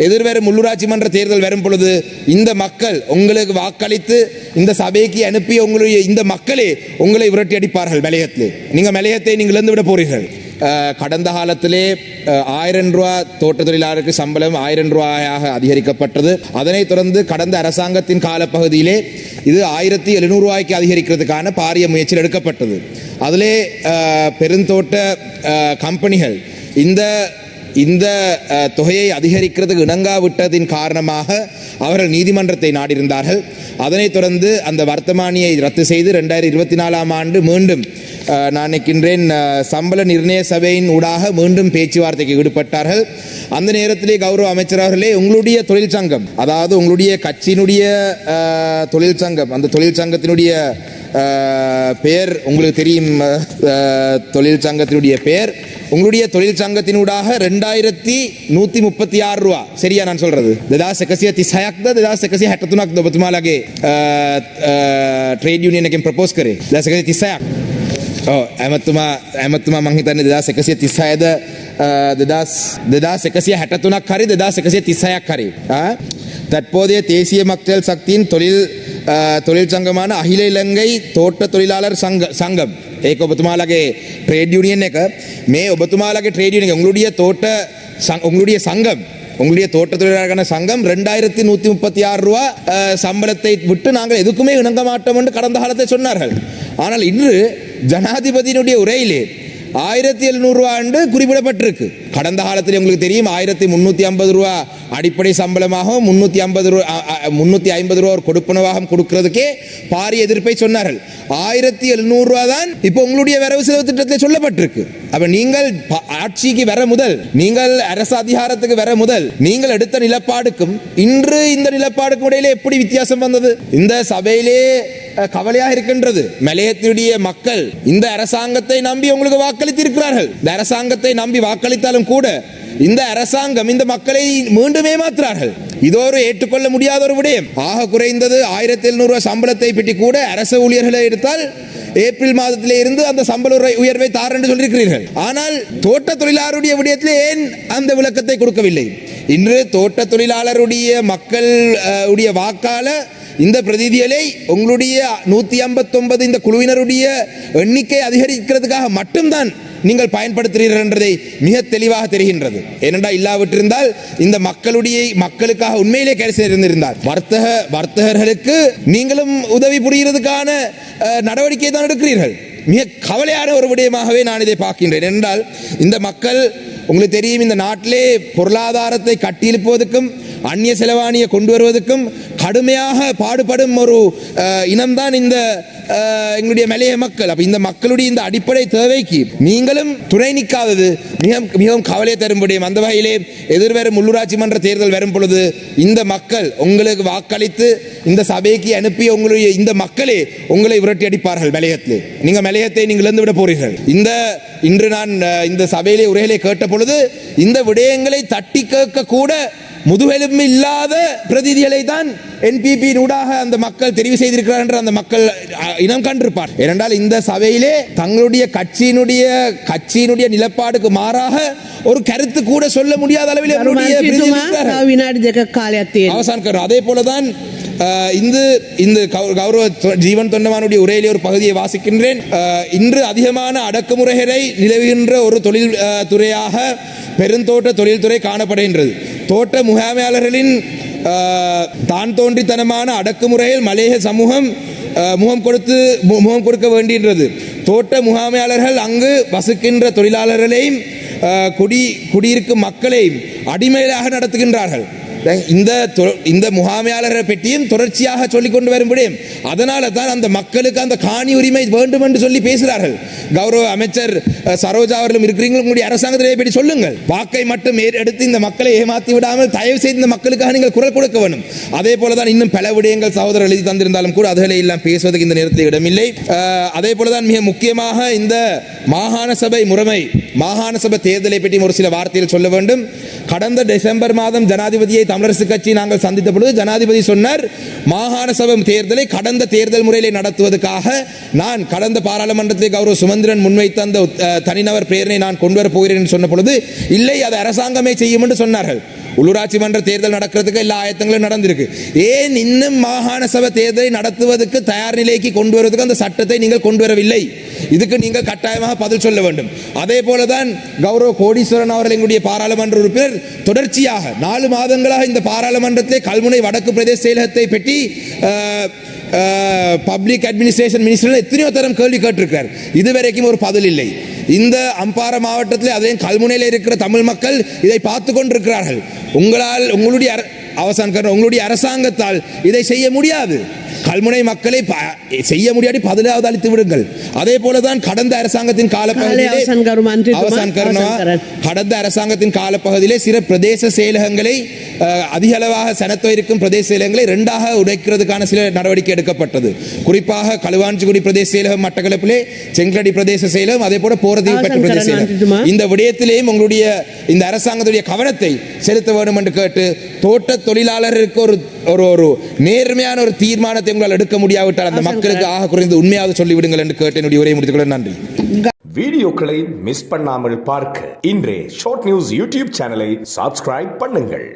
எதிர்வரும் உள்ளூராட்சி மன்ற தேர்தல் வரும் பொழுது இந்த மக்கள் உங்களுக்கு வாக்களித்து இந்த சபைக்கு அனுப்பிய உங்களுடைய இந்த மக்களே உங்களை விரட்டி அடிப்பார்கள் மலையத்திலே. நீங்கள் மலையத்தை நீங்கள் இழந்து விட போறீர்கள். கடந்த காலத்திலே 1000 ரூபா தோட்ட தொழிலாளருக்கு சம்பளம் 1000 ரூபாயாக அதிகரிக்கப்பட்டது. அதனைத் தொடர்ந்து கடந்த அரசாங்கத்தின் காலப்பகுதியிலே இது 1700 ரூபாய்க்கு அதிகரிக்கிறதுக்கான பாரிய முயற்சிகள் எடுக்கப்பட்டது. அதிலே பெருந்தோட்ட கம்பெனிகள் இந்த தொகையை அதிகரிக்கிறதுக்கு இணங்காவிட்டதின் காரணமாக அவர்கள் நீதிமன்றத்தை நாடியிருந்தார்கள். அதனைத் தொடர்ந்து அந்த வர்த்தமானியை ரத்து செய்து 2024ஆம் ஆண்டு மீண்டும் நான் நினைக்கின்றேன் சம்பள நிர்ணய சபையின் ஊடாக மீண்டும் பேச்சுவார்த்தைக்கு ஈடுபட்டார்கள். அந்த நேரத்திலே கௌரவ அமைச்சர் அவர்களே, உங்களுடைய தொழிற்சங்கம், அதாவது உங்களுடைய கட்சியினுடைய தொழிற்சங்கம், அந்த தொழிற்சங்கத்தினுடைய பெயர் உங்களுக்கு தெரியும். தொழிற்சங்கத்தினுடைய பெயர் உங்களுடைய தொழிற்சங்கத்தினூடாக 2136 ரூபா, சரியா நான் சொல்றது? 2136ද 2163ක්ද ඔබතුමාලගේ ට්‍රේඩ් යුනියන් එකෙන් ප්‍රොපෝස් කරේ 2136ක්. ඔව් ඇමතුමා මං හිතන්නේ 2136ද 2163ක් හරි 2136ක් හරි. தற்போதைய தேசிய மக்கள் சக்தியின் தொழிற்சங்கமான அகில இலங்கை தோட்ட தொழிலாளர் சங்கம், ඒක ඔබතුමාලගේ ட்ரேட் யூனியன் එක. මේ ඔබතුමාලගේ ட்ரேட் யூனியன் உங்களுடைய சங்கம், உங்களுடைய தோட்ட தொழிலாளர்கள் சங்கம் 2136 ரூபா சம்பளத்தை விட்டு நாங்கள் எதுக்குமே இணங்க மாட்டோம் என்று கடந்த காலத்தை சொன்னார்கள். ஆனால் இன்று ஜனாதிபதியினுடைய உரையிலே 1700 ரூபா என்று குறிப்பிடப்பட்டிருக்கு. கடந்த காலத்தில் உங்களுக்கு தெரியும் 1350 ரூபா அடிப்படை சம்பளமாகவும் 350 ரூபா ஒரு கொடுப்பனவாகவும் கொடுக்கிறதுக்கே பாரிய எதிர்ப்பை சொன்னார்கள். 1700 ரூபா தான் இப்போ உங்களுடைய வரவு செலவு திட்டத்தில் சொல்லப்பட்டிருக்கு. அப்ப நீங்கள் ஆட்சிக்கு வர முதல், நீங்கள் அரசு அதிகாரத்துக்கு வர முதல் நீங்கள் எடுத்த நிலப்பாடுக்கும் இன்று இந்த நிலப்பாடுக்கும் இடையிலே எப்படி வித்தியாசம் வந்தது? இந்த சபையிலே கவலையாக இருக்கின்றது. மலையத்தினுடைய மக்கள் இந்த அரசாங்கத்தை நம்பி உங்களுக்கு வாக்களித்திருக்கிறார்கள். இந்த அரசாங்கத்தை நம்பி வாக்களித்தாலும் கூட இந்த அரசாங்கம் இந்த மக்களை மீண்டும் ஏமாற்றுறார்கள். இதோரு ஏற்றுக்கொள்ள முடியாத ஒரு விடயம். ஆக குறைந்தது 1700 ரூபாய் சம்பளத்தை பற்றி கூட அரசு ஊழியர்களை எடுத்தால் ஏப்ரல் மாதத்திலே இருந்து அந்த சம்பள உயர்வை தார் என்று சொல்லியிருக்கிறீர்கள். ஆனால் தோட்ட தொழிலாளருடைய விடயத்தில் ஏன் அந்த விளக்கத்தை கொடுக்கவில்லை? இன்று தோட்ட தொழிலாளருடைய மக்களுடைய வாக்கால இந்த பிரதிநிதிகளை உங்களுடைய 159 இந்த குழுவினருடைய எண்ணிக்கை அதிகரிக்கிறதுக்காக மட்டும்தான் நீங்கள் பயன்படுத்துகிறீர்கள் என்றதை மிக தெளிவாக தெரிகின்றது. ஏனென்றால் இல்லாவிட்டிருந்தால் இந்த மக்களுக்காக உண்மையிலே கேள்வி இருந்திருந்தால் வர்த்தகர்களுக்கு நீங்களும் உதவி புரிகிறதுக்கான நடவடிக்கை தான் எடுக்கிறீர்கள். மிக கவலையான ஒரு விடயமாகவே நான் இதை பார்க்கின்றேன். என்றால் இந்த மக்கள், உங்களுக்கு தெரியும், இந்த நாட்டிலே பொருளாதாரத்தை கட்டியெழுப்புவதற்கும் அந்நிய செலவாணியை கொண்டு வருவதற்கும் கடுமையாக பாடுபடும் ஒரு இனம்தான் இந்த எங்களுடைய மலைய மக்கள். அப்ப இந்த மக்களுடைய இந்த அடிப்படை தேவைக்கு நீங்களும் துணை நிற்காதது மிகவும் கவலை தரும் விடயம். அந்த வகையிலே எதிர்வரும் உள்ளூராட்சி மன்ற தேர்தல் வரும் பொழுது இந்த மக்கள் உங்களுக்கு வாக்களித்து இந்த சபைக்கு அனுப்பிய உங்களுடைய இந்த மக்களே உங்களை விரட்டி அடிப்பார்கள் மலையத்திலே. நீங்கள் மலையத்தை நீங்கள் இழந்து விட போறீர்கள். இன்று நான் இந்த சபையிலே உரைகளை கேட்ட பொழுது இந்த விடயங்களை தட்டி கேட்க கூட முதுகெலும்பு இல்லாத பிரதிநிதிகளை தான் என்பிபி ஊடாக அந்த மக்கள் தெரிவு செய்திருக்கிறார் என்று அந்த மக்கள் இனம் கண்டிருப்பார். ஏனென்றால் இந்த சபையிலே தங்களுடைய கட்சியினுடைய நிலப்பாடுக்கு மாறாக ஒரு கருத்து கூட சொல்ல முடியாத அளவில் அவசான். அதே போலதான் இந்த கௌரவ ஜீவன் தொண்டமானுடைய உரையிலே ஒரு பகுதியை வாசிக்கின்றேன். இன்று அதிகமான அடக்குமுறைகளை நிலவுகின்ற ஒரு தொழில் துறையாக பெருந்தோட்ட தொழில்துறை காணப்படுகின்றது. தோட்ட முகாமையாளர்களின் தான் தோன்றித்தனமான அடக்குமுறையில் மலேக சமூகம் முகம் கொடுக்க வேண்டின்றது. தோட்ட முகாமையாளர்கள் அங்கு வசிக்கின்ற தொழிலாளர்களையும் குடியிருக்கும் மக்களையும் அடிமையாக நடத்துகின்றார்கள். இந்த முகாமையாளரை பற்றியும் தொடர்ச்சியாக சொல்லிக் கொண்டு வரும் முடியும். அதனால தான் அந்த மக்களுக்கு அந்த காணி உரிமை வேண்டும் என்று சொல்லி பேசுகிறார்கள். கௌரவ அமைச்சர் சரோஜா அவர்களும் இருக்கிறீர்கள், உங்களுடைய அரசாங்கத்தை பற்றி சொல்லுங்கள். வாக்கை மட்டும் எடுத்து இந்த மக்களை ஏமாற்றி விடாமல் தயவு செய்து இந்த மக்களுக்காக நீங்கள் குரல் கொடுக்க வேண்டும். அதே போலதான் இன்னும் பல விடயங்கள் சகோதரர் எழுதி தந்திருந்தாலும் கூட அதுகளை எல்லாம் பேசுவதற்கு இந்த நேரத்தில் இடமில்லை. அதே போலதான் மிக முக்கியமாக இந்த மாகாண சபை முறைமை, மாகாண சபை தேர்தலை பற்றி ஒரு சில வார்த்தைகள் சொல்ல வேண்டும். கடந்த டிசம்பர் மாதம் ஜனாதிபதியை தமிழரசு கட்சி நாங்கள் சந்தித்த பொழுது ஜனாதிபதி சொன்னார், மாகாண சபை தேர்தலை கடந்த தேர்தல் முறையிலே நடத்துவதற்காக நான் கடந்த பாராளுமன்றத்தில் கௌரவ சுமந்திரன் முன்வைத்த அந்த தனிநபர் பிரேரணை நான் கொண்டு வரப் போகிறேன் என்று சொன்ன பொழுது இல்லை, அது அரசாங்கமே செய்யும் என்று சொன்னார்கள். உள்ளூராட்சி மன்ற தேர்தல் நடக்கிறதுக்கு எல்லா ஆயத்தங்களும் நடந்திருக்கு. ஏன் இன்னும் மாகாண சபை தேர்தலை நடத்துவதற்கு தயார் நிலைக்கு கொண்டு வருவதற்கு அந்த சட்டத்தை நீங்கள் கொண்டு வரவில்லை? இதுக்கு நீங்கள் கட்டாயமாக பதில் சொல்ல வேண்டும். அதே போலதான் கௌரவ கோடீஸ்வரன் அவர்கள் எங்களுடைய பாராளுமன்ற உறுப்பினர் தொடர்ச்சியாக 4 மாதங்களாக இந்த பாராளுமன்றத்திலே கல்முனை வடக்கு பிரதேச செயலகத்தை பற்றி பப்ளிக் அட்மினிஸ்ட்ரேஷன் மினிஸ்டர் எத்தனையோ தரம் கேள்வி கேட்டிருக்கிறார். இதுவரைக்கும் ஒரு பதில் இல்லை. இந்த அம்பாறை மாவட்டத்தில் அதையும் கல்முனையில் இருக்கிற தமிழ் மக்கள் இதை பார்த்து கொண்டிருக்கிறார்கள். உங்களுடைய அரசாங்கத்தால் இதை செய்ய முடியாது. கல்முனை மக்களை செய்ய முடியாடி பதிலாவது அளித்து விடுங்கள். அதே போலதான் கடந்த அரசாங்கத்தின் காலப்பகுதியிலே சில பிரதேச செயலகங்களை அதிக அளவாக சனத்தொகை இருக்கும் பிரதேச செயலகங்களை 2ஆக உடைக்கிறதுக்கான சில நடவடிக்கை எடுக்கப்பட்டது. குறிப்பாக களுவாஞ்சிக்குடி பிரதேச செயலகம் மட்டக்களப்பிலே, செங்கலடி பிரதேச செயலகம், அதே போல போரதீவு பெற்ற பிரதேச செயலகம். இந்த விடயத்திலேயும் உங்களுடைய இந்த அரசாங்கத்துடைய கவனத்தை செலுத்த வேண்டும் என்று கேட்டு, தோட்ட தொழிலாளருக்கு ஒரு நேர்மையான ஒரு தீர்மானத்தை உங்களால் எடுக்க முடியாவிட்டால் அந்த மக்களுக்கு ஆக குறைந்து உண்மையாக சொல்லிவிடுங்கள் என்று கேட்டு என்னுடைய உரையை முடித்துக் கொள்ள நன்றி. வீடியோக்களை மிஸ் பண்ணாமல் பார்க்க இன்றே ஷார்ட் நியூஸ் யூடியூப் சேனலை சப்ஸ்கிரைப் பண்ணுங்கள்.